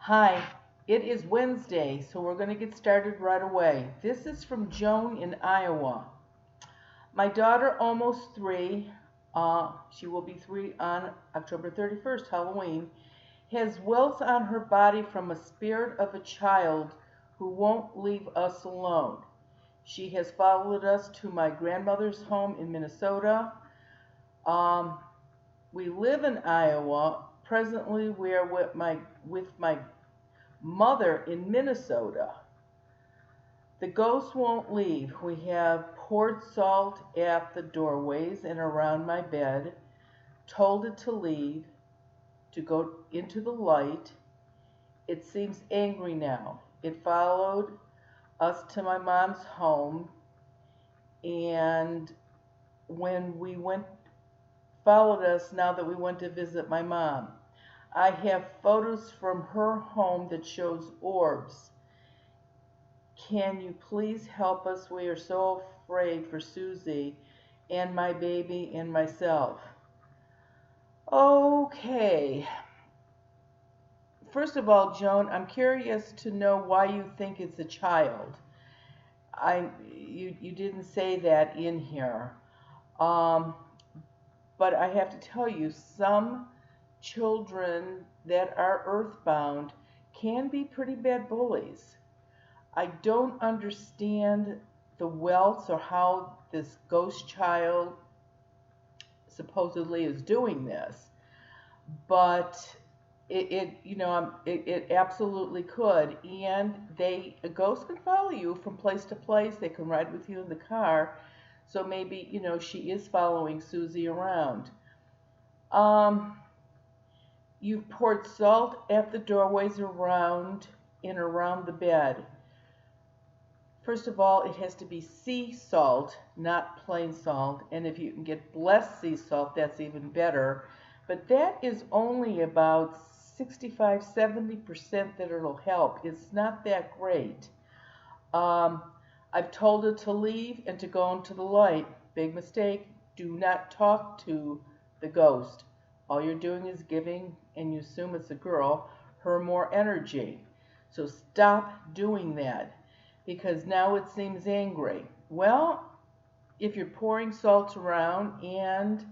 Hi, it is Wednesday, so we're going to get started right away. This is from Joan in Iowa. My daughter, almost three, she will be three on October 31st, Halloween, has welts on her body from a spirit of a child who won't leave us alone. She has followed us to my grandmother's home in Minnesota. Um, we live in Iowa. Presently, we are with my mother in Minnesota. The ghost won't leave. We have poured salt at the doorways and around my bed, told it to leave, to go into the light. It seems angry now. It followed us to my mom's home, and when we went, followed us now that we went to visit my mom. I have photos from her home that shows orbs. Can you please help us? We are so afraid for Susie and my baby and myself. Okay. First of all, Joan, I'm curious to know why you think it's a child. You didn't say that in here. Um, but I have to tell you, some children that are earthbound can be pretty bad bullies. I don't understand the welts or how this ghost child supposedly is doing this, but it absolutely could. And a ghost can follow you from place to place. They can ride with you in the car. So maybe, she is following Susie around. You've poured salt at the doorways around the bed. First of all, it has to be sea salt, not plain salt. And if you can get blessed sea salt, that's even better. But that is only about 65–70% that it'll help. It's not that great. I've told it to leave and to go into the light. Big mistake. Do not talk to the ghost. All you're doing is giving, and you assume it's a girl, her more energy. So stop doing that, because now it seems angry. Well, if you're pouring salt around and,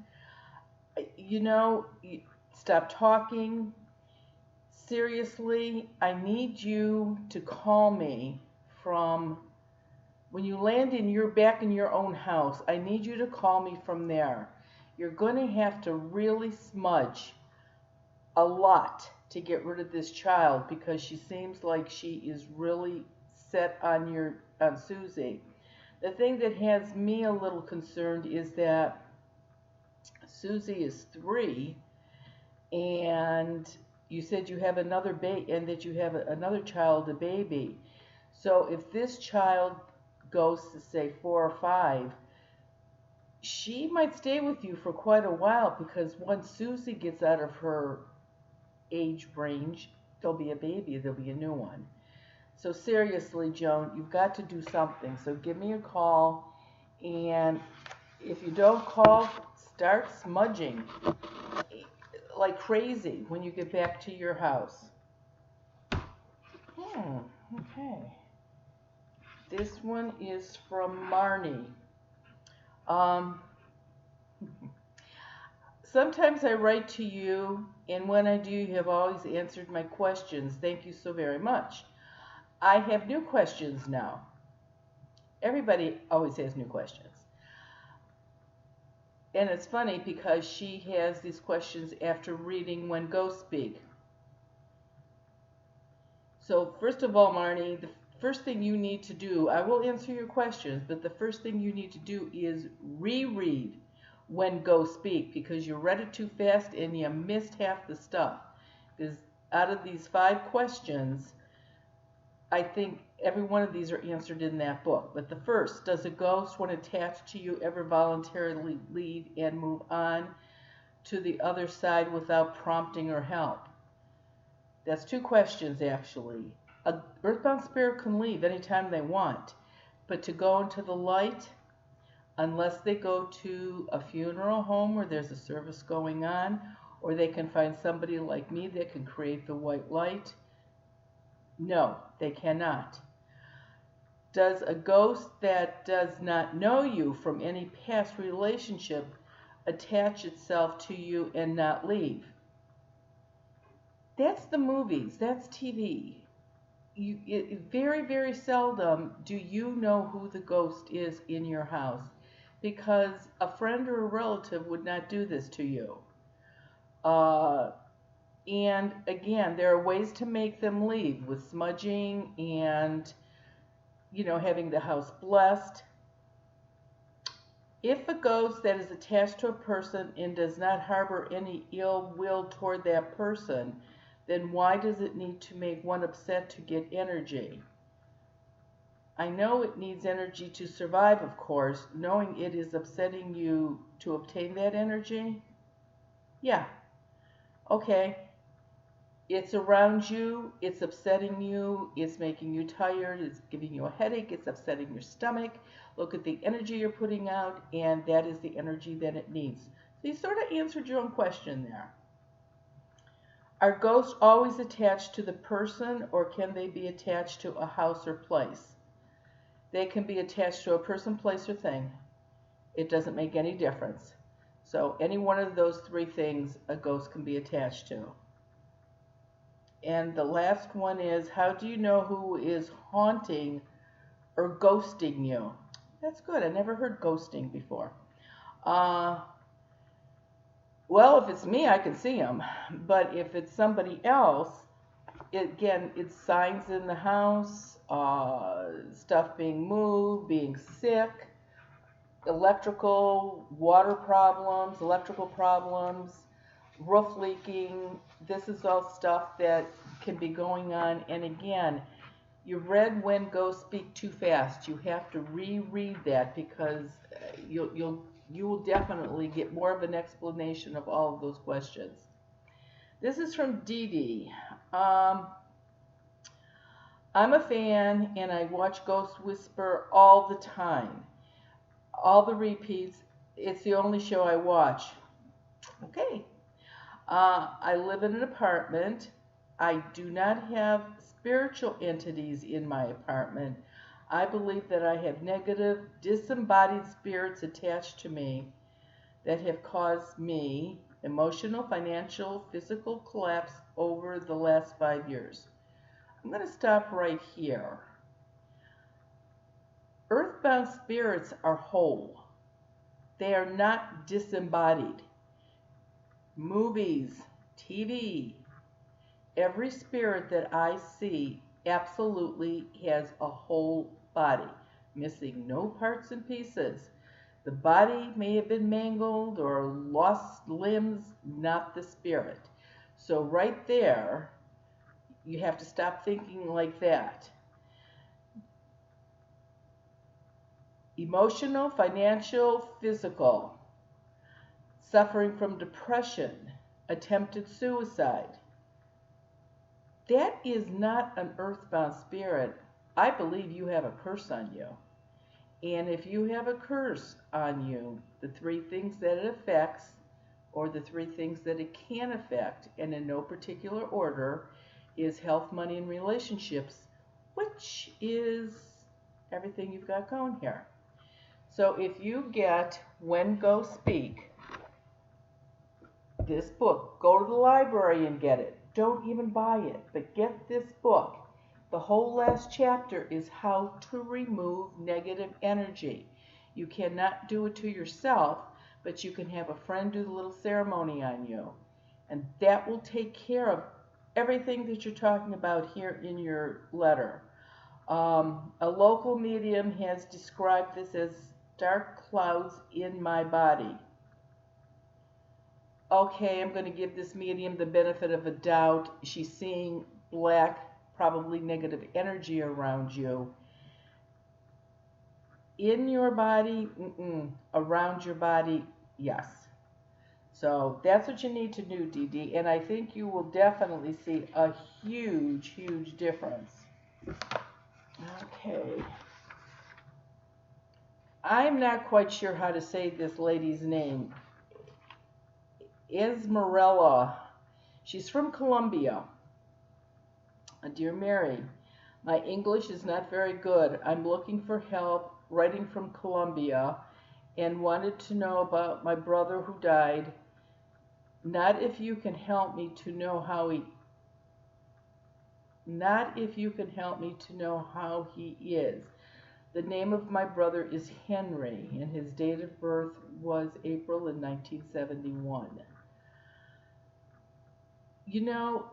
stop talking. Seriously, I need you to call me from when you land back in your own house. I need you to call me from there. You're going to have to really smudge a lot to get rid of this child, because she seems like she is really set on Susie. The thing that has me a little concerned is that Susie is 3, and you said you have another baby, and that you have another child, a baby. So if this child goes to say 4 or 5, she might stay with you for quite a while, because once Susie gets out of her age range, there'll be a baby, there'll be a new one. So seriously, Joan, you've got to do something. So give me a call, and if you don't call, start smudging like crazy when you get back to your house. Okay. This one is from Marnie. Sometimes I write to you, and when I do, you have always answered my questions. Thank you so very much. I have new questions now. Everybody always has new questions. And it's funny, because she has these questions after reading When Ghosts Speak. So first of all, Marnie, the first thing you need to do, I will answer your questions, but the first thing you need to do is reread When Ghosts Speak, because you read it too fast and you missed half the stuff. Because out of these 5 questions, I think every one of these are answered in that book. But the first, does a ghost, when attached to you, ever voluntarily leave and move on to the other side without prompting or help? That's 2 questions, actually. A earthbound spirit can leave anytime they want, but to go into the light, unless they go to a funeral home where there's a service going on, or they can find somebody like me that can create the white light, No, they cannot. Does a ghost that does not know you from any past relationship attach itself to you and not leave? That's the movies, that's TV. Very, very seldom do you know who the ghost is in your house because a friend or a relative would not do this to you. Uh, and again, there are ways to make them leave with smudging and, having the house blessed. If a ghost that is attached to a person and does not harbor any ill will toward that person, then why does it need to make one upset to get energy? I know it needs energy to survive, of course, knowing it is upsetting you to obtain that energy. Yeah, okay. It's around you, it's upsetting you, it's making you tired, it's giving you a headache, it's upsetting your stomach. Look at the energy you're putting out, and that is the energy that it needs. So you sort of answered your own question there. Are ghosts always attached to the person, or can they be attached to a house or place? They can be attached to a person, place, or thing. It doesn't make any difference. So any one of those three things a ghost can be attached to. And the last one is, how do you know who is haunting or ghosting you? That's good. I never heard ghosting before. Uh, well, if it's me, I can see them. But if it's somebody else, again, it's signs in the house, stuff being moved, being sick, water problems, electrical problems, roof leaking. This is all stuff that can be going on. And again, you read When Ghosts Speak Too Fast. You have to reread that because you will definitely get more of an explanation of all of those questions. This is from Dee Dee. I'm a fan and I watch Ghost Whisper all the time. All the repeats. It's the only show I watch. Okay. I live in an apartment. I do not have spiritual entities in my apartment. I believe that I have negative, disembodied spirits attached to me that have caused me emotional, financial, physical collapse over the last 5 years. I'm going to stop right here. Earthbound spirits are whole. They are not disembodied. Movies, TV, every spirit that I see absolutely has a whole body, missing no parts and pieces. The body may have been mangled or lost limbs, not the spirit. So right there, you have to stop thinking like that. Emotional, financial, physical, suffering from depression, attempted suicide. That is not an earthbound spirit. I believe you have a curse on you. And if you have a curse on you, the three things that it affects, or the three things that it can affect, and in no particular order, is health, money, and relationships, which is everything you've got going here. So if you get When Ghosts Speak, this book, go to the library and get it. Don't even buy it, but get this book. The whole last chapter is how to remove negative energy. You cannot do it to yourself, but you can have a friend do the little ceremony on you. And that will take care of everything that you're talking about here in your letter. A local medium has described this as dark clouds in my body. Okay, I'm going to give this medium the benefit of a doubt. She's seeing black, probably negative energy around you. In your body, around your body, yes. So that's what you need to do, Dee Dee, and I think you will definitely see a huge, huge difference. Okay. I'm not quite sure how to say this lady's name. Marella. She's from Colombia. Dear Mary, my English is not very good. I'm looking for help writing from Colombia and wanted to know about my brother who died. Not if you can help me to know how he not if you can help me to know how he is. The name of my brother is Henry, and his date of birth was April in 1971. You know,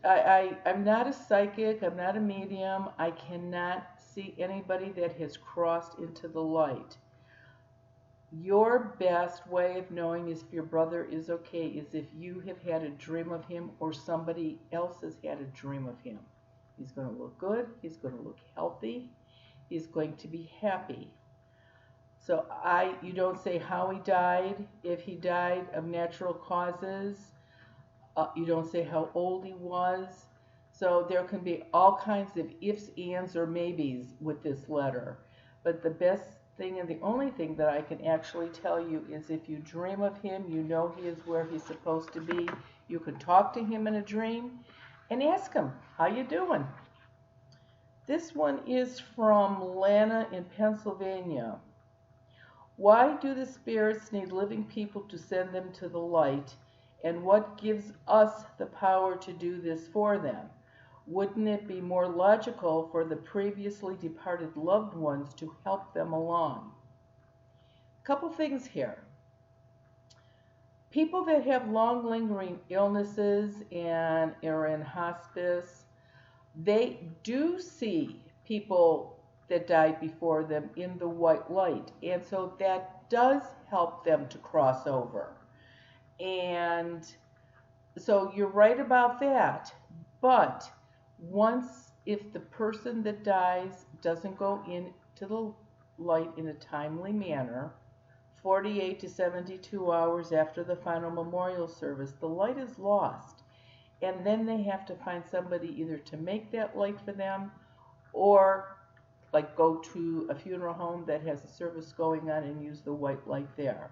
I'm not a psychic, I'm not a medium, I cannot see anybody that has crossed into the light. Your best way of knowing if your brother is okay is if you have had a dream of him or somebody else has had a dream of him. He's going to look good, he's going to look healthy, he's going to be happy. So you don't say how he died. If he died of natural causes, you don't say how old he was. So there can be all kinds of ifs, ands, or maybes with this letter. But the best thing and the only thing that I can actually tell you is if you dream of him, you know he is where he's supposed to be. You can talk to him in a dream and ask him, how you doing? This one is from Lana in Pennsylvania. Why do the spirits need living people to send them to the light? And what gives us the power to do this for them? Wouldn't it be more logical for the previously departed loved ones to help them along? A couple things here. People that have long lingering illnesses and are in hospice, they do see people that died before them in the white light. And so that does help them to cross over. And so you're right about that. But if the person that dies doesn't go into the light in a timely manner, 48 to 72 hours after the final memorial service, the light is lost. And then they have to find somebody either to make that light for them or like go to a funeral home that has a service going on and use the white light there.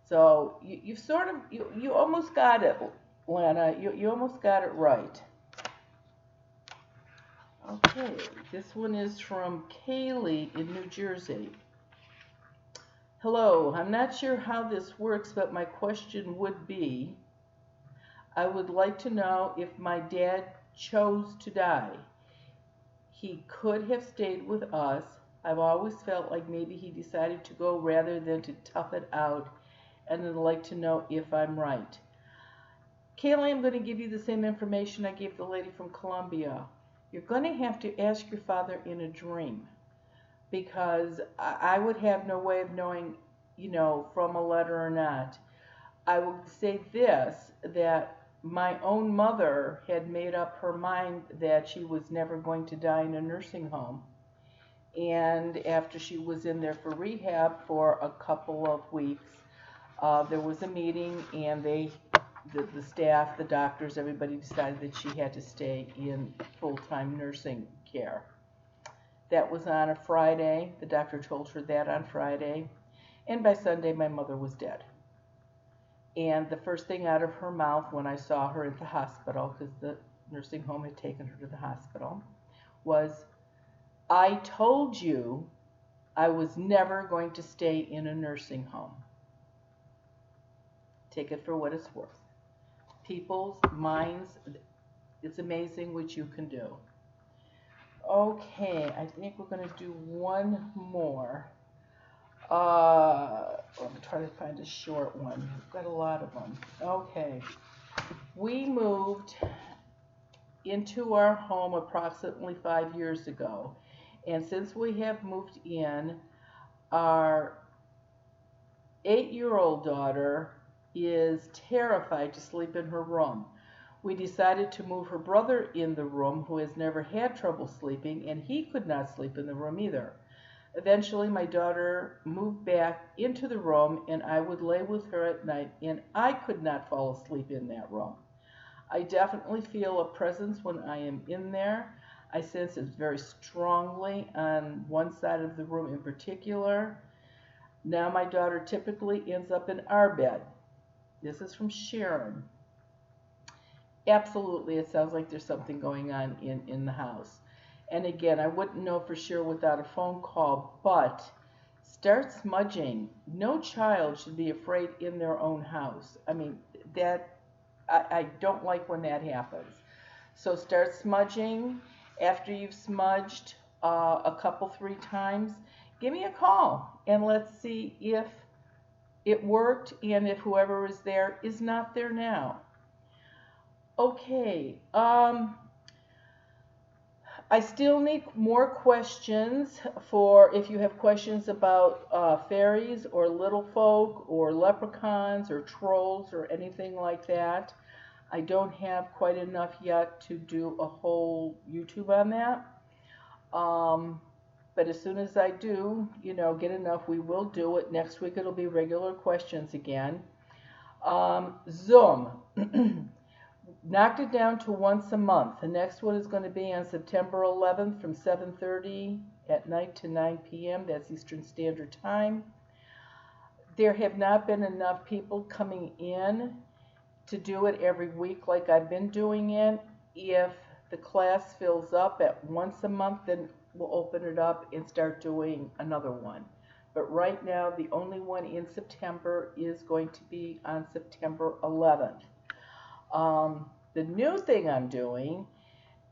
So you almost got it, Lana. You almost got it right. Okay, this one is from Kayla in New Jersey. Hello, I'm not sure how this works, but my question would be, I would like to know if my dad chose to die. He could have stayed with us. I've always felt like maybe he decided to go rather than to tough it out, and I'd like to know if I'm right. Kayla, I'm going to give you the same information I gave the lady from Colombia. You're going to have to ask your father in a dream, because I would have no way of knowing, from a letter or not. I will say this, that my own mother had made up her mind that she was never going to die in a nursing home. And after she was in there for rehab for a couple of weeks, there was a meeting, and the staff, the doctors, everybody decided that she had to stay in full-time nursing care. That was on a Friday. The doctor told her that on Friday. And by Sunday, my mother was dead. And the first thing out of her mouth when I saw her at the hospital, because the nursing home had taken her to the hospital, was, I told you I was never going to stay in a nursing home. Take it for what it's worth. People's minds, it's amazing what you can do. Okay, I think we're going to do one more. I'm trying to find a short one. We've got a lot of them. Okay. We moved into our home approximately 5 years ago. And since we have moved in, our 8-year-old daughter is terrified to sleep in her room. We decided to move her brother in the room, who has never had trouble sleeping, and he could not sleep in the room either. Eventually, my daughter moved back into the room, and I would lay with her at night, and I could not fall asleep in that room. I definitely feel a presence when I am in there. I sense it very strongly on one side of the room in particular. Now my daughter typically ends up in our bed. This is from Sharon. Absolutely, it sounds like there's something going on in the house. And again, I wouldn't know for sure without a phone call, but start smudging. No child should be afraid in their own house. I mean, that I don't like when that happens. So start smudging. After you've smudged a couple, 3 times, give me a call and let's see if it worked and if whoever is there is not there now. Okay, I still need more questions for if you have questions about fairies or little folk or leprechauns or trolls or anything like that. I don't have quite enough yet to do a whole YouTube on that. But as soon as I do, get enough, we will do it. Next week it'll be regular questions again. Zoom. Knocked it down to once a month. The next one is going to be on September 11th from 7:30 at night to 9 p.m. That's Eastern Standard Time. There have not been enough people coming in to do it every week like I've been doing it. If the class fills up at once a month, then we'll open it up and start doing another one. But right now, the only one in September is going to be on September 11th. The new thing I'm doing,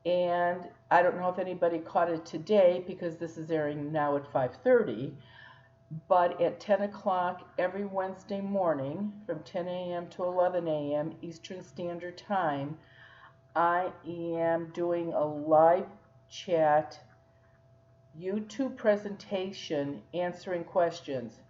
and I don't know if anybody caught it today because this is airing now at 5:30, but at 10 o'clock every Wednesday morning from 10 a.m. to 11 a.m. Eastern Standard Time, I am doing a live chat YouTube presentation answering questions.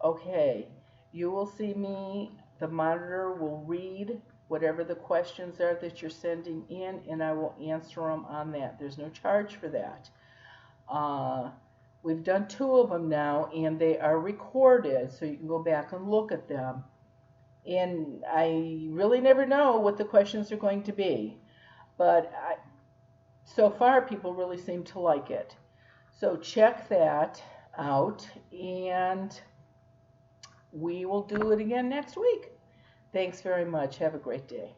Okay, you will see me, the monitor will read whatever the questions are that you're sending in, and I will answer them on that. There's no charge for that. We've done 2 of them now, and they are recorded, so you can go back and look at them. And I really never know what the questions are going to be, but so far people really seem to like it. So check that out, and we will do it again next week. Thanks very much. Have a great day.